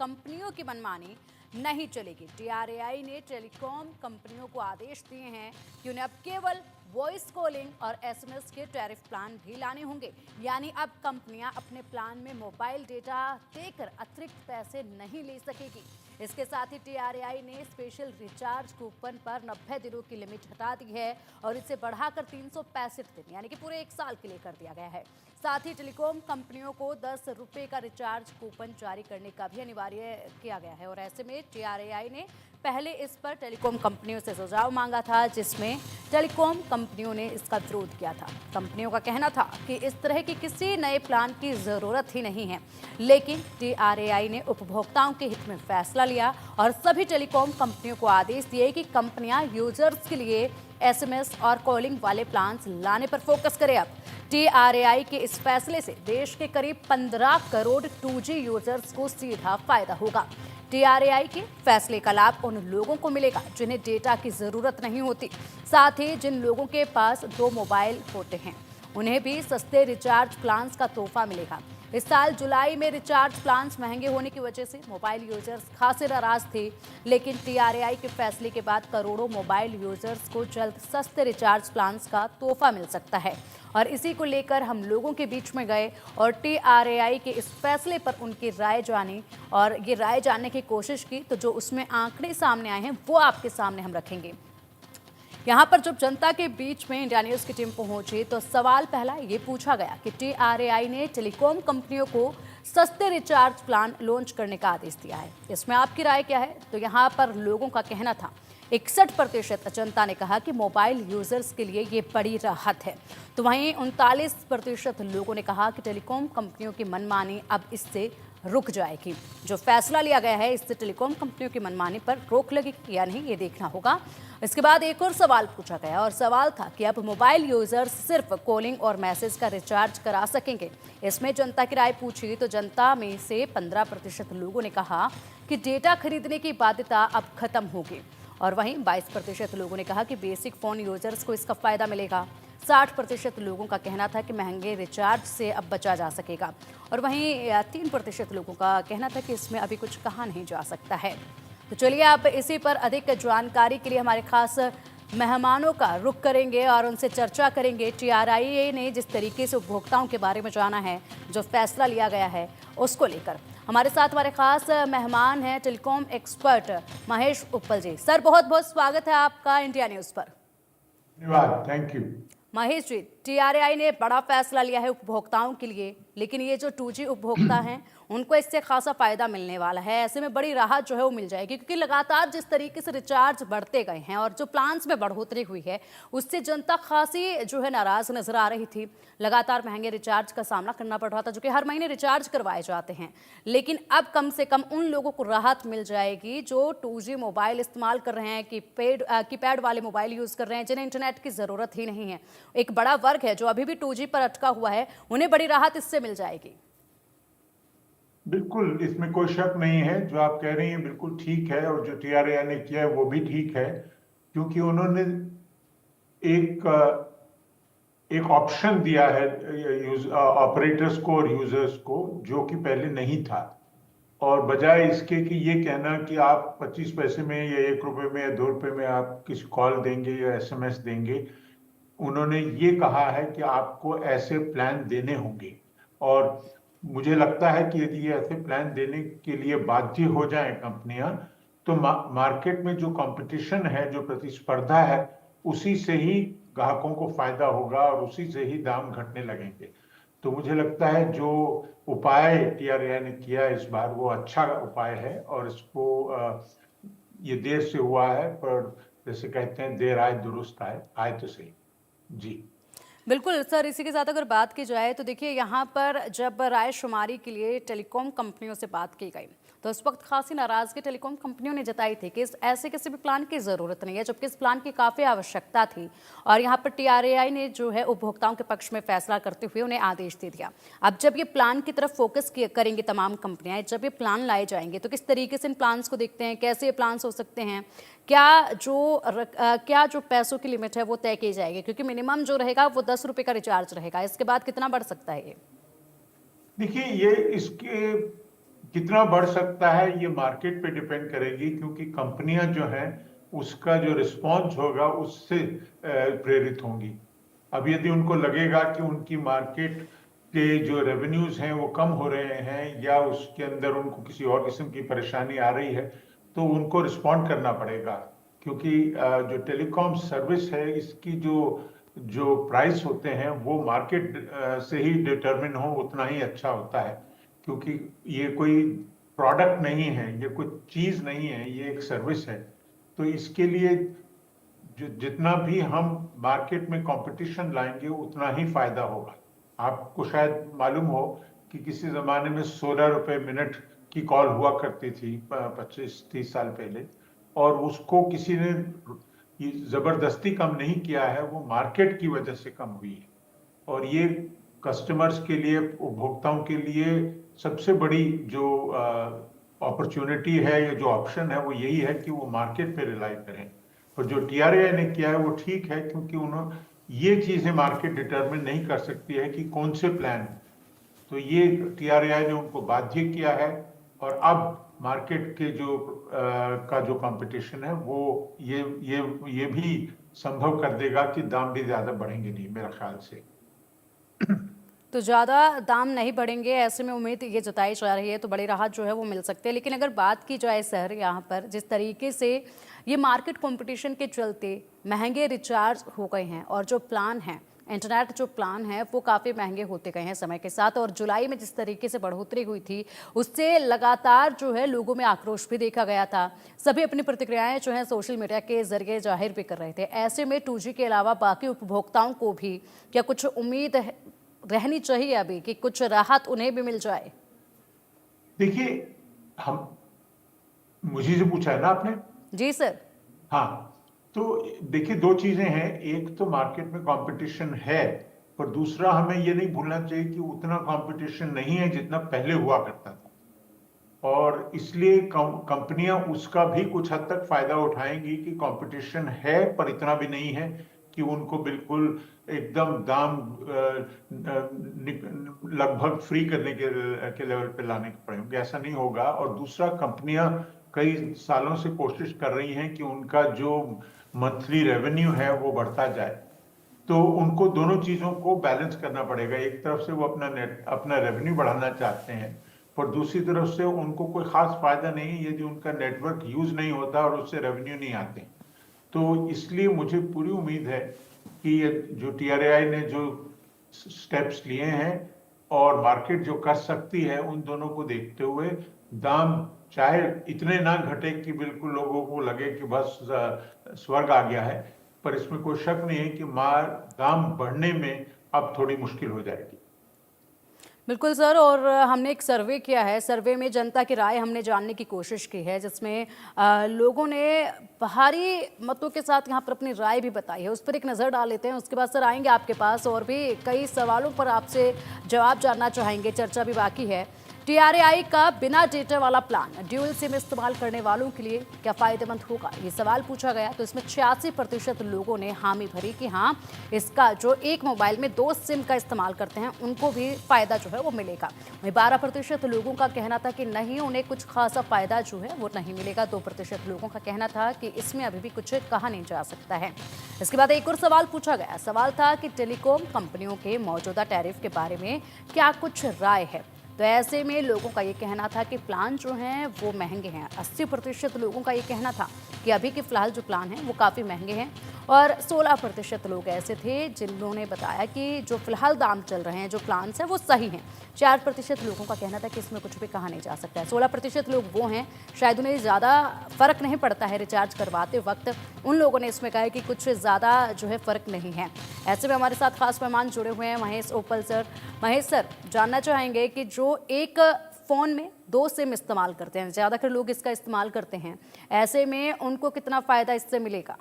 कंपनियों की मनमानी नहीं चलेगी। टीआरएआई ने टेलीकॉम कंपनियों को आदेश दिए हैं कि उन्हें अब केवल वॉइस कॉलिंग और एसएमएस के टैरिफ प्लान भी लाने होंगे। यानी अब कंपनियां अपने प्लान में मोबाइल डेटा देकर अतिरिक्त पैसे नहीं ले सकेगी। इसके साथ ही टीआरएआई ने स्पेशल रिचार्ज कूपन पर 90 दिनों की लिमिट हटा दी है और इसे बढ़ाकर 365 दिन यानी कि पूरे 1 साल के लिए कर दिया गया है। साथ ही टेलीकॉम कंपनियों को 10 रुपए का रिचार्ज कूपन जारी करने का भी अनिवार्य किया गया है और ऐसे में टीआरएआई ने पहले इस पर टेलीकॉम कंपनियों से सुझाव मांगा था, जिसमें टेलीकॉम कंपनियों ने इसका विरोध किया था। कंपनियों का कहना था कि इस तरह की किसी नए प्लान की जरूरत ही नहीं है, लेकिन टीआरएआई ने उपभोक्ताओं के हित में फैसला लिया और सभी टेलीकॉम कंपनियों को आदेश दिए कि कंपनियां यूजर्स के लिए एसएमएस और कॉलिंग वाले प्लान्स लाने पर फोकस करें। अब टीआरएआई के इस फैसले से देश के करीब 15 करोड़ 2G यूजर्स को सीधा फायदा होगा। टीआरएआई के फैसले का लाभ उन लोगों को मिलेगा जिन्हें डेटा की जरूरत नहीं होती। साथ ही जिन लोगों के पास 2 मोबाइल होते हैं उन्हें भी सस्ते रिचार्ज प्लान्स का तोहफा मिलेगा। इस साल जुलाई में रिचार्ज प्लान्स महंगे होने की वजह से मोबाइल यूजर्स खासे नाराज थे, लेकिन टीआरएआई के फैसले के बाद करोड़ों मोबाइल यूजर्स को जल्द सस्ते रिचार्ज प्लान्स का तोहफा मिल सकता है। और इसी को लेकर हम लोगों के बीच में गए और टीआरएआई के इस फैसले पर उनकी राय जानी और ये राय जानने की कोशिश की, तो जो उसमें आंकड़े सामने आए हैं वो आपके सामने हम रखेंगे। यहाँ पर जब जनता के बीच में इंडिया न्यूज की टीम पहुंची तो सवाल पहला ये पूछा गया कि टीआरएआई ने टेलीकॉम कंपनियों को सस्ते रिचार्ज प्लान लॉन्च करने का आदेश दिया है, इसमें आपकी राय क्या है? तो यहाँ पर लोगों का कहना था 61% जनता ने कहा कि मोबाइल यूजर्स के लिए ये बड़ी राहत है, तो वहीं 39% लोगों ने कहा कि टेलीकॉम कंपनियों की मनमानी अब इससे रुक जाएगी। जो फैसला लिया गया है इससे टेलीकॉम कंपनियों की मनमानी पर रोक लगेगी या नहीं, ये देखना होगा। इसके बाद एक और सवाल पूछा गया और सवाल था कि अब मोबाइल यूजर्स सिर्फ कॉलिंग और मैसेज का रिचार्ज करा सकेंगे। इसमें जनता की राय पूछी तो जनता में से 15% लोगों ने कहा कि डेटा खरीदने की बाध्यता अब खत्म होगी और वहीं 22% लोगों ने कहा कि बेसिक फोन यूजर्स को इसका फायदा मिलेगा। 60% लोगों का कहना था कि महंगे रिचार्ज से अब बचा जा सकेगा और वहीं 3% लोगों का कहना था कि इसमें अभी कुछ कहा नहीं जा सकता है। तो चलिए आप इसी पर अधिक जानकारी के लिए हमारे खास मेहमानों का रुख करेंगे और उनसे चर्चा करेंगे। टीआरएआई ने जिस तरीके से उपभोक्ताओं के बारे में जाना है, जो फैसला लिया गया है उसको लेकर हमारे साथ हमारे खास मेहमान हैं telecom expert Mahesh Uppal ji. Sir बहुत बहुत स्वागत है आपका इंडिया न्यूज पर। धन्यवाद, thank you. Mahesh ji, TRAI ने बड़ा फैसला लिया है उपभोक्ताओं के लिए, लेकिन ये जो 2G उपभोक्ता हैं उनको इससे खासा फायदा मिलने वाला है। ऐसे में बड़ी राहत जो है वो मिल जाएगी, क्योंकि लगातार जिस तरीके से रिचार्ज बढ़ते गए हैं और जो प्लान्स में बढ़ोतरी हुई है उससे जनता खासी जो है नाराज नजर आ रही थी। लगातार महंगे रिचार्ज का सामना करना पड़ रहा था, जो कि हर महीने रिचार्ज करवाए जाते हैं। लेकिन अब कम से कम उन लोगों को राहत मिल जाएगी जो 2G मोबाइल इस्तेमाल कर रहे हैं, कीपैड वाले मोबाइल यूज कर रहे हैं, जिन्हें इंटरनेट की जरूरत ही नहीं है। एक बड़ा वर्ग है जो अभी भी 2G पर अटका हुआ है, उन्हें बड़ी राहत इससे मिल जाएगी। बिल्कुल, इसमें कोई शक नहीं है। जो आप कह रही हैं बिल्कुल ठीक है और जो टीआरएआई ने किया है वो भी ठीक है, क्योंकि उन्होंने एक एक ऑप्शन दिया है ऑपरेटर्स को और यूजर्स को, जो कि पहले नहीं था। और बजाय इसके कि ये कहना कि आप 25 पैसे में या 1 रुपए में या 2 रुपए में आप किसी कॉल देंगे या एसएमएस देंगे, उन्होंने ये कहा है कि आपको ऐसे प्लान देने होंगे। और मुझे लगता है कि यदि ये ऐसे प्लान देने के लिए बाध्य हो जाएं कंपनियां, तो मार्केट में जो कंपटीशन है, जो प्रतिस्पर्धा है, उसी से ही ग्राहकों को फायदा होगा और उसी से ही दाम घटने लगेंगे। तो मुझे लगता है जो उपाय टीआरएआई ने किया इस बार वो अच्छा उपाय है और इसको ये देर से हुआ है, पर जैसे कहते हैं देर आए दुरुस्त आए, आए तो सही। जी बिल्कुल सर, इसी के साथ अगर बात की जाए तो देखिए यहाँ पर जब राय शुमारी के लिए टेलीकॉम कंपनियों से बात की गई तो उस वक्त खासी नाराजगी टेलीकॉम कंपनियों ने जताई थी कि ऐसे किसी भी प्लान की ज़रूरत नहीं है, जबकि इस प्लान की काफ़ी आवश्यकता थी। और यहाँ पर टीआरएआई ने जो है उपभोक्ताओं के पक्ष में फैसला करते हुए उन्हें आदेश दे दिया। अब जब ये प्लान की तरफ फोकस करेंगी तमाम कंपनियां, जब ये प्लान लाए जाएंगे तो किस तरीके से इन प्लान्स को देखते हैं, कैसे ये प्लान्स हो सकते हैं, क्या जो पैसों की लिमिट है वो तय की जाएगी, क्योंकि मिनिमम जो रहेगा वो 10 रुपये का रिचार्ज रहेगा। इसके बाद कितना बढ़ सकता है ये? देखिए, ये इसके कितना बढ़ सकता है ये मार्केट पे डिपेंड करेगी, क्योंकि कंपनियां जो हैं उसका जो रिस्पॉन्स होगा उससे प्रेरित होंगी। अब यदि उनको लगेगा कि उनकी मार्केट के जो रेवेन्यूज हैं वो कम हो रहे हैं या उसके अंदर उनको किसी और किस्म की परेशानी आ रही है, तो उनको रिस्पॉन्ड करना पड़ेगा। क्योंकि जो टेलीकॉम सर्विस है इसकी जो जो प्राइस होते हैं वो मार्केट से ही डिटरमिन हो उतना ही अच्छा होता है। क्योंकि ये कोई प्रोडक्ट नहीं है, ये कोई चीज नहीं है, ये एक सर्विस है। तो इसके लिए जितना भी हम मार्केट में कंपटीशन लाएंगे उतना ही फायदा होगा। आपको शायद मालूम हो कि किसी जमाने में 16 रुपए मिनट की कॉल हुआ करती थी 25-30 साल पहले, और उसको किसी ने जबरदस्ती कम नहीं किया है, वो मार्केट की वजह से कम हुई है। और ये कस्टमर्स के लिए, उपभोक्ताओं के लिए सबसे बड़ी जो अपॉर्चुनिटी है या जो ऑप्शन है वो यही है कि वो मार्केट पे रिलाई करें। और जो टीआरएआई ने किया है वो ठीक है, क्योंकि उन्होंने ये चीजें मार्केट डिटरमिन नहीं कर सकती है कि कौन से प्लान, तो ये टीआरएआई ने उनको बाध्य किया है। और अब मार्केट के जो का जो कंपटीशन है वो ये भी संभव कर देगा कि दाम भी ज्यादा बढ़ेंगे नहीं, मेरा ख्याल से। तो ज़्यादा दाम नहीं बढ़ेंगे, ऐसे में उम्मीद ये जताई जा रही है, तो बड़ी राहत जो है वो मिल सकती है। लेकिन अगर बात की जाए सर, यहाँ पर जिस तरीके से ये मार्केट कंपटीशन के चलते महंगे रिचार्ज हो गए हैं और जो प्लान है, इंटरनेट जो प्लान है वो काफ़ी महंगे होते गए हैं समय के साथ, और जुलाई में जिस तरीके से बढ़ोतरी हुई थी उससे लगातार जो है लोगों में आक्रोश भी देखा गया था। सभी अपनी प्रतिक्रियाएं जो है सोशल मीडिया के जरिए जाहिर भी कर रहे थे। ऐसे में 2G के अलावा बाकी उपभोक्ताओं को भी क्या कुछ उम्मीद रहनी चाहिए अभी कि कुछ राहत उन्हें भी मिल जाए? देखिए, हम मुझे जो पूछा है ना आपने। जी सर। हाँ, तो देखिए, दो चीजें हैं। एक तो मार्केट में कंपटीशन है, और दूसरा हमें ये नहीं भूलना चाहिए कि उतना कंपटीशन नहीं है जितना पहले हुआ करता था। और इसलिए कंपनियां उसका भी कुछ हद तक फायदा उठाएंगी कि कंपटीशन है पर इतना भी नहीं है कि उनको बिल्कुल एकदम दाम लगभग फ्री करने के लेवल पे लाने पड़ेंगे, ऐसा नहीं होगा। और दूसरा, कंपनियां कई सालों से कोशिश कर रही हैं कि उनका जो मंथली रेवेन्यू है वो बढ़ता जाए, तो उनको दोनों चीजों को बैलेंस करना पड़ेगा। एक तरफ से वो अपना रेवेन्यू बढ़ाना चाहते हैं, पर दूसरी तरफ से उनको कोई खास फायदा नहीं है यदि उनका नेटवर्क यूज नहीं होता और उससे रेवेन्यू नहीं आते। तो इसलिए मुझे पूरी उम्मीद है कि ये जो टीआरएआई ने जो स्टेप्स लिए हैं और मार्केट जो कर सकती है, उन दोनों को देखते हुए दाम चाहे इतने ना घटे कि बिल्कुल लोगों को लगे कि बस स्वर्ग आ गया है, पर इसमें कोई शक नहीं है कि दाम बढ़ने में अब थोड़ी मुश्किल हो जाएगी। बिल्कुल सर, और हमने एक सर्वे किया है, सर्वे में जनता की राय हमने जानने की कोशिश की है, जिसमें लोगों ने भारी मतों के साथ यहाँ पर अपनी राय भी बताई है। उस पर एक नज़र डाल लेते हैं, उसके बाद सर आएंगे आपके पास और भी कई सवालों पर आपसे जवाब जानना चाहेंगे, चर्चा भी बाकी है। टीआरएआई का बिना डेटा वाला प्लान ड्यूल सिम इस्तेमाल करने वालों के लिए क्या फायदेमंद होगा, ये सवाल पूछा गया। तो इसमें 86% लोगों ने हामी भरी कि हाँ, इसका जो एक मोबाइल में 2 सिम का इस्तेमाल करते हैं उनको भी फायदा जो है वो मिलेगा। वहीं 12% लोगों का कहना था कि नहीं, उन्हें कुछ खासा फायदा जो है वो नहीं मिलेगा। 2% लोगों का कहना था कि इसमें अभी भी कुछ कहा नहीं जा सकता है। इसके बाद एक और सवाल पूछा गया, सवाल था कि टेलीकॉम कंपनियों के मौजूदा टैरिफ के बारे में क्या कुछ राय है। तो ऐसे में लोगों का ये कहना था कि प्लान जो हैं वो महंगे हैं। 80% लोगों का ये कहना था कि अभी के फिलहाल जो प्लान हैं वो काफ़ी महंगे हैं, और 16% लोग ऐसे थे जिन्होंने बताया कि जो फिलहाल दाम चल रहे हैं, जो प्लान हैं वो सही हैं। 4% लोगों का कहना था कि इसमें कुछ भी कहा नहीं जा सकता है। 16% लोग वो हैं, शायद उन्हें ज़्यादा फ़र्क नहीं पड़ता है रिचार्ज करवाते वक्त। उन लोगों ने इसमें कहा है कि कुछ ज़्यादा जो है फ़र्क नहीं है। ऐसे में हमारे साथ खास मेहमान जुड़े हुए हैं, महेश ओपल सर। महेश सर, जानना चाहेंगे कि जो एक फ़ोन में 2 सिम इस्तेमाल करते हैं, ज़्यादातर लोग इसका इस्तेमाल करते हैं, ऐसे में उनको कितना फ़ायदा इससे मिलेगा?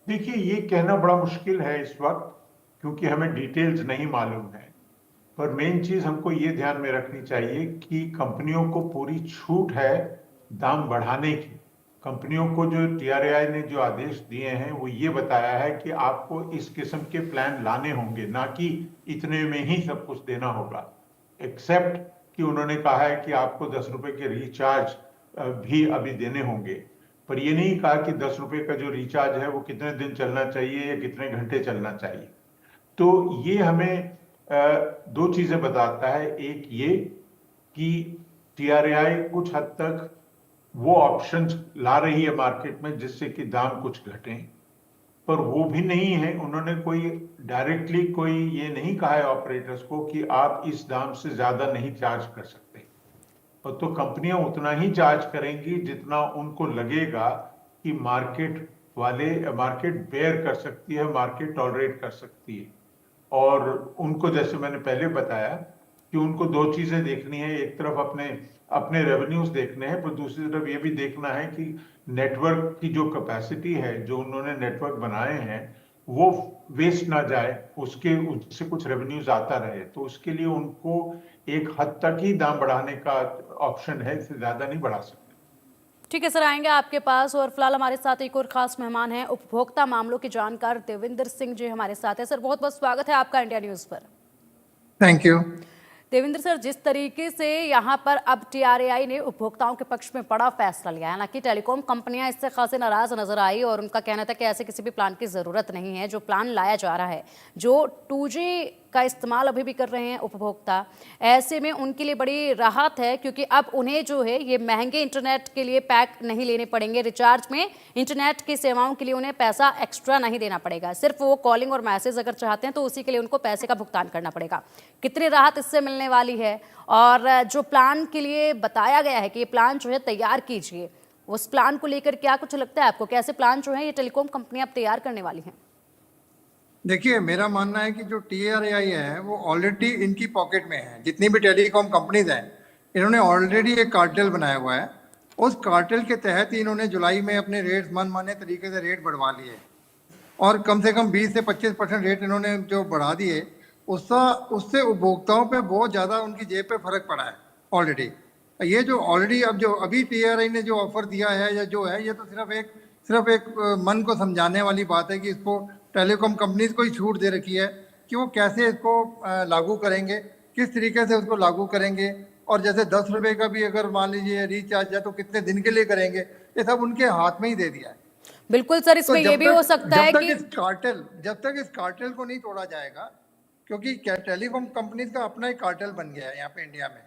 देखिए, ये कहना बड़ा मुश्किल है इस वक्त, क्योंकि हमें डिटेल्स नहीं मालूम है। पर मेन चीज हमको ये ध्यान में रखनी चाहिए कि कंपनियों को पूरी छूट है दाम बढ़ाने की। कंपनियों को जो टीआरएआई ने जो आदेश दिए हैं वो ये बताया है कि आपको इस किस्म के प्लान लाने होंगे, ना कि इतने में ही सब कुछ देना होगा। एक्सेप्ट कि उन्होंने कहा है कि आपको 10 रुपए के रिचार्ज भी अभी देने होंगे, पर ये नहीं कहा कि 10 रुपए का जो रिचार्ज है वो कितने दिन चलना चाहिए या कितने घंटे चलना चाहिए। तो ये हमें दो चीजें बताता है। एक ये कि टीआरएआई कुछ हद तक वो ऑप्शंस ला रही है मार्केट में जिससे कि दाम कुछ घटे, पर वो भी नहीं है, उन्होंने कोई डायरेक्टली कोई ये नहीं कहा है ऑपरेटर्स को कि आप इस दाम से ज्यादा नहीं चार्ज कर सकते। और तो कंपनियां उतना ही चार्ज करेंगी जितना उनको लगेगा कि मार्केट बेयर कर सकती है, मार्केट टॉलरेट कर सकती है। और उनको, जैसे मैंने पहले बताया, कि उनको दो चीजें देखनी है। एक तरफ अपने अपने रेवेन्यूज देखने हैं, पर दूसरी तरफ ये भी देखना है कि नेटवर्क की जो कैपेसिटी है, जो उन्होंने नेटवर्क बनाए हैं, वो वेस्ट ना जाए, उससे कुछ रेवेन्यूज आता रहे। तो उसके लिए उनको एक हद तक ही दाम बढ़ाने का ऑप्शन है, इससे ज्यादा नहीं बढ़ा सकते। ठीक है सर, आएंगे आपके पास। और फिलहाल हमारे साथ एक और खास मेहमान हैं, उपभोक्ता मामलों के जानकार देविंदर सिंह जी हमारे साथ हैं। सर, बहुत बहुत स्वागत है आपका इंडिया न्यूज़ पर। Thank you. देवेंद्र सर, जिस तरीके से यहाँ पर अब टीआरएआई ने उपभोक्ताओं के पक्ष में बड़ा फैसला लिया है, हालांकि टेलीकॉम कंपनियां इससे खासे नाराज नजर आई और उनका कहना था कि ऐसे किसी भी प्लान की ज़रूरत नहीं है। जो प्लान लाया जा रहा है, जो 2G का इस्तेमाल अभी भी कर रहे हैं उपभोक्ता, ऐसे में उनके लिए बड़ी राहत है, क्योंकि अब उन्हें जो है ये महंगे इंटरनेट के लिए पैक नहीं लेने पड़ेंगे। रिचार्ज में इंटरनेट की सेवाओं के लिए उन्हें पैसा एक्स्ट्रा नहीं देना पड़ेगा, सिर्फ वो कॉलिंग और मैसेज अगर चाहते हैं तो उसी के लिए उनको पैसे का भुगतान करना पड़ेगा। कितनी राहत इससे मिलने वाली है, और जो प्लान के लिए बताया गया है कि ये प्लान जो है तैयार कीजिए, उस प्लान को लेकर क्या कुछ लगता है आपको? कैसे प्लान जो है ये टेलीकॉम कंपनियां अब तैयार करने वाली हैं? देखिए, मेरा मानना है कि जो टीआरएआई है वो ऑलरेडी इनकी पॉकेट में है। जितनी भी टेलीकॉम कंपनीज हैं, इन्होंने ऑलरेडी एक कार्टेल बनाया हुआ है। उस कार्टेल के तहत ही इन्होंने जुलाई में अपने रेट्स मनमाने तरीके से रेट बढ़वा लिए, और कम से कम 20 से 25% रेट इन्होंने जो बढ़ा दिए, उससे उपभोक्ताओं पे बहुत ज़्यादा उनकी जेब पे फर्क पड़ा है ऑलरेडी। ये जो ऑलरेडी अब जो अभी टीआरएआई ने जो ऑफर दिया है या जो है, ये तो सिर्फ एक मन को समझाने वाली बात है कि इसको टेलीकॉम कंपनीज को ही छूट दे रखी है कि वो कैसे इसको लागू करेंगे, किस तरीके से उसको लागू करेंगे। और जैसे 10 रुपए का भी अगर मान लीजिए रिचार्ज है तो कितने दिन के लिए करेंगे, ये सब उनके हाथ में ही दे दिया है। बिल्कुल सर, इसमें तो ये भी हो सकता है कि जब तक इस कार्टेल को नहीं तोड़ा जाएगा, क्योंकि टेलीकॉम कंपनीज का अपना एक कार्टेल बन गया है यहाँ पे इंडिया में,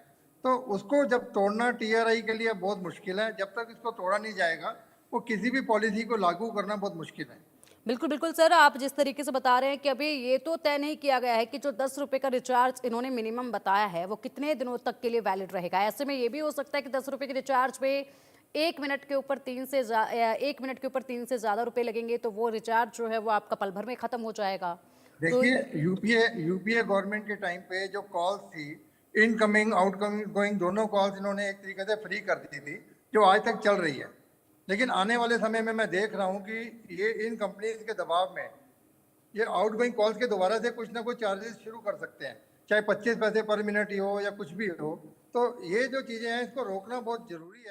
तो उसको जब तोड़ना टीआरआई के लिए बहुत मुश्किल है। जब तक इसको तोड़ा नहीं जाएगा, वो किसी भी पॉलिसी को लागू करना बहुत मुश्किल है। बिल्कुल बिल्कुल सर, आप जिस तरीके से बता रहे हैं कि अभी ये तो तय नहीं किया गया है कि जो 10 रुपए का रिचार्ज इन्होंने मिनिमम बताया है वो कितने दिनों तक के लिए वैलिड रहेगा। ऐसे में ये भी हो सकता है कि 10 रुपए के रिचार्ज पे 1 मिनट के ऊपर 3 से ज़्यादा रुपए लगेंगे, तो वो रिचार्ज जो है वो आपका पल भर में ख़त्म हो जाएगा। देखिए, यूपीए गवर्नमेंट के टाइम पे जो कॉल्स थी, इनकमिंग आउटगोइंग दोनों कॉल्स इन्होंने एक तरीके से फ्री कर दी थी, जो आज तक चल रही है। लेकिन आने वाले समय में मैं देख रहा हूँ कि ये इन कंपनीज के दबाव में ये आउटगोइंग कॉल्स के दोबारा से कुछ ना कुछ चार्जेस शुरू कर सकते हैं, चाहे 25 पैसे पर मिनट ही हो या कुछ भी हो। तो ये जो चीज़ें हैं, इसको रोकना बहुत जरूरी है।